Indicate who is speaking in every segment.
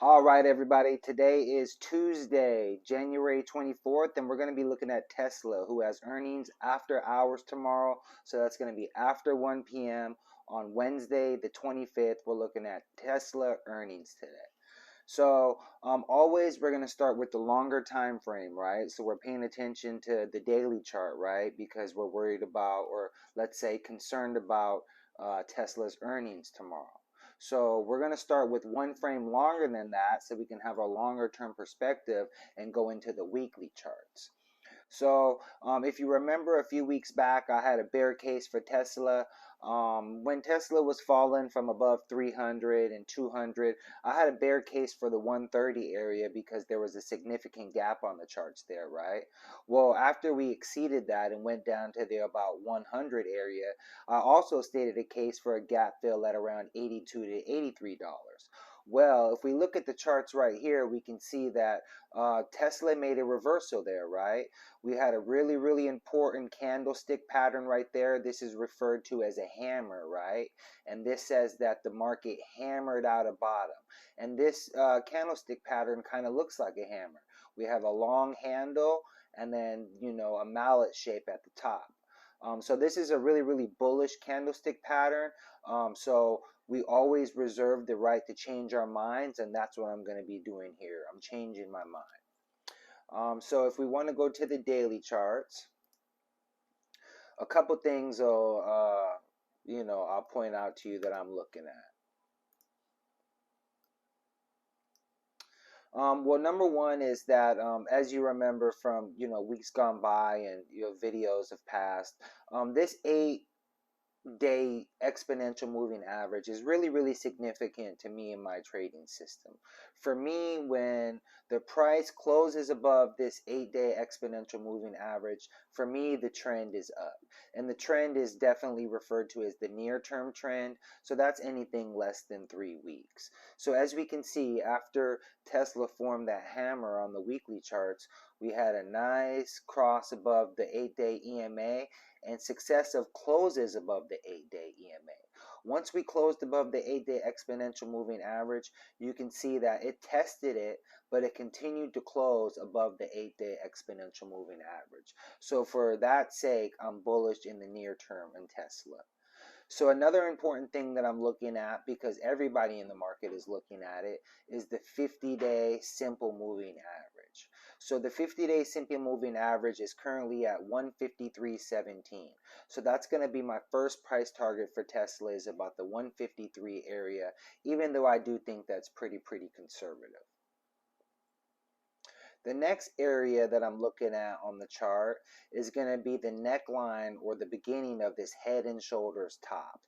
Speaker 1: All right, everybody. Today is Tuesday, January 24th, and we're going to be looking at Tesla, who has earnings after hours tomorrow. So that's going to be after 1 p.m. on Wednesday, the 25th. We're looking at Tesla earnings today. So always we're going to start with the longer time frame, right? So we're paying attention to the daily chart, right? Because we're worried about, or let's say concerned about Tesla's earnings tomorrow. So we're going to start with one frame longer than that so we can have a longer term perspective and go into the weekly charts. So if you remember a few weeks back, I had a bear case for Tesla. When Tesla was falling from above 300 and 200, I had a bear case for the 130 area because there was a significant gap on the charts there, right? Well, after we exceeded that and went down to the about 100 area, I also stated a case for a gap fill at around 82 to $83. Well, if we look at the charts right here, we can see that Tesla made a reversal there, right? We had a really, really important candlestick pattern right there. This is referred to as a hammer, right? And this says that the market hammered out a bottom. And this candlestick pattern kind of looks like a hammer. We have a long handle and then, a mallet shape at the top. So this is a really, really bullish candlestick pattern. So we always reserve the right to change our minds, and that's what I'm going to be doing here. I'm changing my mind. So if we want to go to the daily charts, a couple things I'll point out to you that I'm looking at. Well, number one is that as you remember from weeks gone by and videos have passed, this 8-day exponential moving average is really, really significant to me in my trading system. For me, when the price closes above this 8-day exponential moving average, for me the trend is up, and the trend is definitely referred to as the near-term trend. So that's anything less than 3 weeks. So as we can see, after Tesla formed that hammer on the weekly charts, we had a nice cross above the 8-day EMA and successive closes above the 8-day EMA. Once we closed above the 8-day exponential moving average, you can see that it tested it, but it continued to close above the 8-day exponential moving average. So for that sake, I'm bullish in the near term in Tesla. So another important thing that I'm looking at, because everybody in the market is looking at it, is the 50-day simple moving average. So the 50-day simple moving average is currently at 153.17. So that's going to be my first price target for Tesla, is about the 153 area, even though I do think that's pretty conservative. The next area that I'm looking at on the chart is going to be the neckline, or the beginning of this head and shoulders top.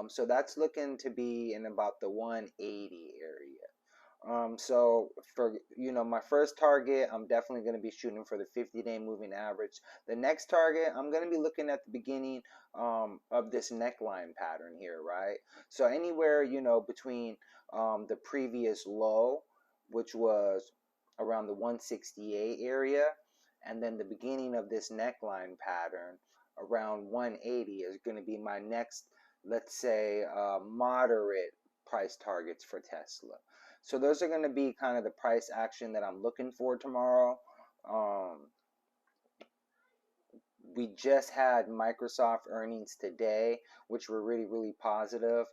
Speaker 1: So that's looking to be in about the 180 area. So for my first target, I'm definitely going to be shooting for the 50-day moving average. The next target, I'm going to be looking at the beginning of this neckline pattern here, right? So anywhere between the previous low, which was around the 168 area, and then the beginning of this neckline pattern around 180 is going to be my next, let's say, moderate price targets for Tesla. So those are going to be kind of the price action that I'm looking for tomorrow. We just had Microsoft earnings today, which were really, really positive.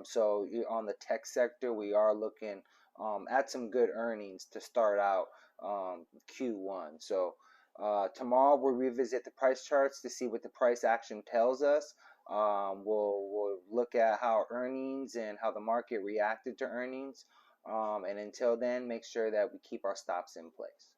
Speaker 1: So on the tech sector, we are looking at some good earnings to start out Q1. So tomorrow we'll revisit the price charts to see what the price action tells us. We'll look at how earnings and how the market reacted to earnings. And until then, make sure that we keep our stops in place.